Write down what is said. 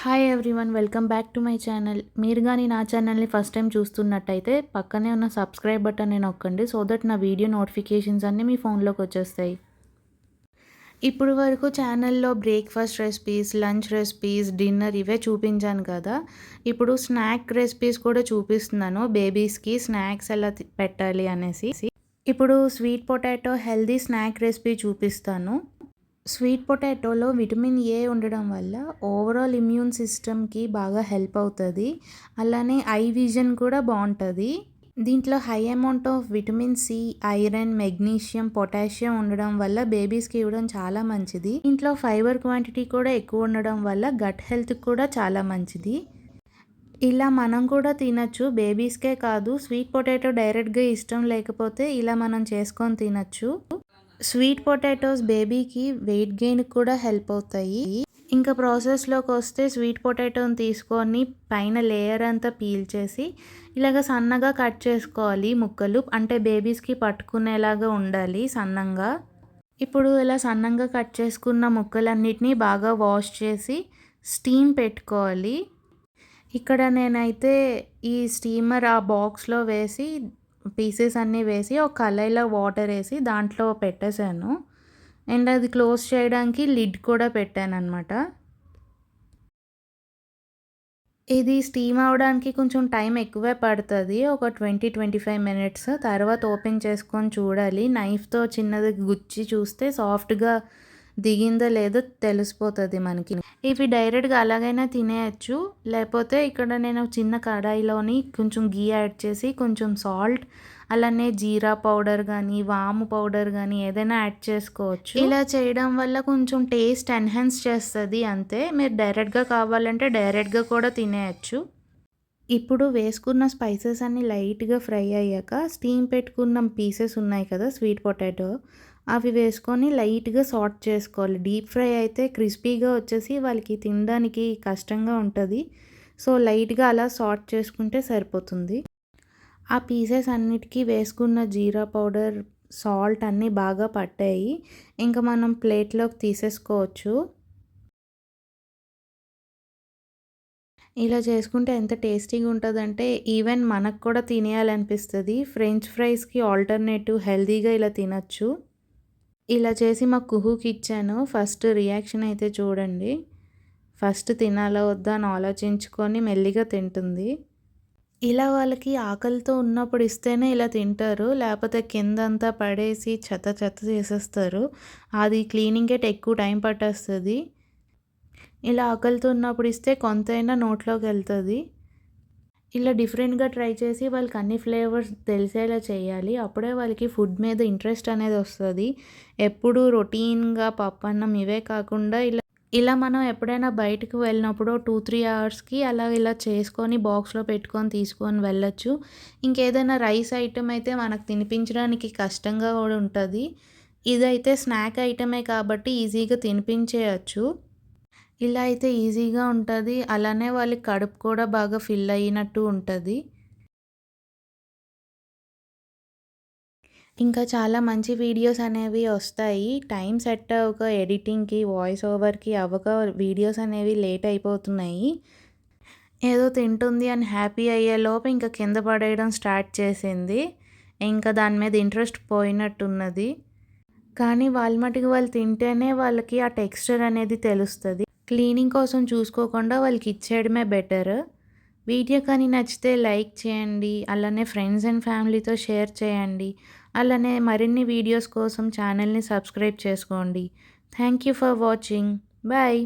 Hi everyone, welcome back to my channel. మీరు కానీ నా ఛానల్ని ఫస్ట్ టైం చూస్తున్నట్టయితే పక్కనే ఉన్న సబ్స్క్రైబ్ బటన్ని నొక్కండి, సో దట్ నా వీడియో నోటిఫికేషన్స్ అన్నీ మీ ఫోన్లోకి వచ్చేస్తాయి. ఇప్పుడు వరకు ఛానల్లో breakfast recipes, lunch recipes, dinner ఇవే చూపించాను కదా. ఇప్పుడు స్నాక్ రెసిపీస్ కూడా చూపిస్తున్నాను, బేబీస్కి స్నాక్స్ ఎలా పెట్టాలి అనేసి. ఇప్పుడు sweet potato healthy snack recipe చూపిస్తాను. స్వీట్ పొటాటోలో విటమిన్ ఏ ఉండడం వల్ల ఓవరాల్ ఇమ్యూన్ సిస్టమ్కి బాగా హెల్ప్ అవుతుంది. అలానే ఐ విజన్ కూడా బాగుంటుంది. దీంట్లో high amount of vitamin C, iron, magnesium, potassium ఉండడం వల్ల బేబీస్కి ఇవ్వడం చాలా మంచిది. ఇంట్లో ఫైబర్ క్వాంటిటీ కూడా ఎక్కువ ఉండడం వల్ల గట్ హెల్త్కి కూడా చాలా మంచిది. ఇలా మనం కూడా తినచ్చు, బేబీస్కే కాదు. స్వీట్ పొటాటో డైరెక్ట్గా ఇష్టం లేకపోతే ఇలా మనం చేసుకొని తినచ్చు. స్వీట్ పొటాటోస్ బేబీకి వెయిట్ గెయిన్కి కూడా హెల్ప్ అవుతాయి. ఇంకా ప్రాసెస్లోకి వస్తే స్వీట్ పొటాటోని తీసుకొని పైన లేయర్ అంతా పీల్ చేసి ఇలాగ సన్నగా కట్ చేసుకోవాలి ముక్కలు. అంటే బేబీస్కి పట్టుకునేలాగా ఉండాలి సన్నంగా. ఇప్పుడు ఇలా సన్నంగా కట్ చేసుకున్న ముక్కలన్నిటినీ బాగా వాష్ చేసి స్టీమ్ పెట్టుకోవాలి. ఇక్కడ నేనైతే ఈ స్టీమర్ ఆ బాక్స్లో వేసి పీసెస్ అన్నీ వేసి ఒక కళాయిలో వాటర్ వేసి దాంట్లో పెట్టేశాను. అండ్ అది క్లోజ్ చేయడానికి లిడ్ కూడా పెట్టాను అనమాట. ఇది స్టీమ్ అవడానికి కొంచెం టైం ఎక్కువే పడుతుంది, ఒక 20-25 మినిట్స్. తర్వాత ఓపెన్ చేసుకొని చూడాలి. నైఫ్తో చిన్నది గుచ్చి చూస్తే సాఫ్ట్గా దిగిందో లేదో తెలిసిపోతుంది మనకి. ఇవి డైరెక్ట్గా అలాగైనా తినేయచ్చు, లేకపోతే ఇక్కడ నేను చిన్న కడాయిలోని కొంచెం గీ యాడ్ చేసి కొంచెం సాల్ట్, అలానే జీరా పౌడర్ కానీ వాము పౌడర్ కానీ ఏదైనా యాడ్ చేసుకోవచ్చు. ఇలా చేయడం వల్ల కొంచెం టేస్ట్ ఎన్హాన్స్ చేస్తుంది అంతే. మీరు డైరెక్ట్గా కావాలంటే డైరెక్ట్గా కూడా తినేయచ్చు. ఇప్పుడు వేసుకున్న స్పైసెస్ అన్నీ లైట్గా ఫ్రై అయ్యాక స్టీమ్ పెట్టుకున్న పీసెస్ ఉన్నాయి కదా స్వీట్ పొటాటో, అవి వేసుకొని లైట్గా సాట్ చేసుకోవాలి. డీప్ ఫ్రై అయితే క్రిస్పీగా వచ్చేసి వాళ్ళకి తినడానికి కష్టంగా ఉంటుంది. సో లైట్గా అలా సాట్ చేసుకుంటే సరిపోతుంది. ఆ పీసెస్ అన్నిటికీ వేసుకున్న జీరా పౌడర్, సాల్ట్ అన్నీ బాగా పట్టాయి. ఇంకా మనం ప్లేట్లోకి తీసేసుకోవచ్చు. ఇలా చేసుకుంటే ఎంత టేస్టీగా ఉంటుందంటే ఈవెన్ మనకు కూడా తినేయాలనిపిస్తుంది. ఫ్రెంచ్ ఫ్రైస్కి ఆల్టర్నేటివ్ హెల్తీగా ఇలా తినచ్చు. ఇలా చేసి మా కుహుకి ఇచ్చాను. ఫస్ట్ రియాక్షన్ అయితే చూడండి. ఫస్ట్ తినాలా వద్దా అని ఆలోచించుకొని మెల్లిగా తింటుంది. ఇలా వాళ్ళకి ఆకలితో ఉన్నప్పుడు ఇస్తేనే ఇలా తింటారు, లేకపోతే కిందంతా పడేసి చెత్త చెత్త చేసేస్తారు. అది క్లీనింగ్కే ఎక్కువ టైం పట్టేస్తుంది. ఇలా ఆకలితో ఉన్నప్పుడు ఇస్తే కొంతైనా నోట్లోకి వెళ్తుంది. ఇలా డిఫరెంట్గా ట్రై చేసి వాళ్ళకి అన్ని ఫ్లేవర్స్ తెలిసేలా చేయాలి. అప్పుడే వాళ్ళకి ఫుడ్ మీద ఇంట్రెస్ట్ అనేది వస్తుంది. ఎప్పుడు రొటీన్గా పప్పన్నం ఇవే కాకుండా ఇలా మనం ఎప్పుడైనా బయటకు వెళ్ళినప్పుడు 2-3 అవర్స్కి ఇలా చేసుకొని బాక్స్లో పెట్టుకొని తీసుకొని వెళ్ళొచ్చు. ఇంకేదైనా రైస్ ఐటమ్ అయితే మనకు తినిపించడానికి కష్టంగా కూడా ఉంటుంది. ఇదైతే స్నాక్ ఐటమే కాబట్టి ఈజీగా తినిపించేయచ్చు. ఇలా అయితే ఈజీగా ఉంటుంది, అలానే వాళ్ళకి కడుపు కూడా బాగా ఫిల్ అయినట్టు ఉంటుంది. ఇంకా చాలా మంచి వీడియోస్ అనేవి వస్తాయి. టైం సెట్ అవ్వక ఎడిటింగ్కి, వాయిస్ ఓవర్కి అవ్వక వీడియోస్ అనేవి లేట్ అయిపోతున్నాయి. ఏదో తింటుంది అని హ్యాపీ అయ్యేలోపు ఇంకా కింద పడేయడం స్టార్ట్ చేసింది. ఇంకా దాని మీద ఇంట్రెస్ట్ పోయినట్టున్నది. కానీ వాళ్ళ మటుకు వాళ్ళు తింటేనే వాళ్ళకి ఆ టెక్స్చర్ అనేది తెలుస్తుంది. క్లీనింగ్ కోసం చూసుకోకుండా వాళ్ళకి ఇచ్చేయడమే బెటర్. వీడియో కానీ నచ్చితే లైక్ చేయండి, అలానే ఫ్రెండ్స్ అండ్ ఫ్యామిలీతో షేర్ చేయండి. అలానే మరిన్ని వీడియోస్ కోసం ఛానల్ని సబ్స్క్రైబ్ చేసుకోండి. Thank you for watching. Bye.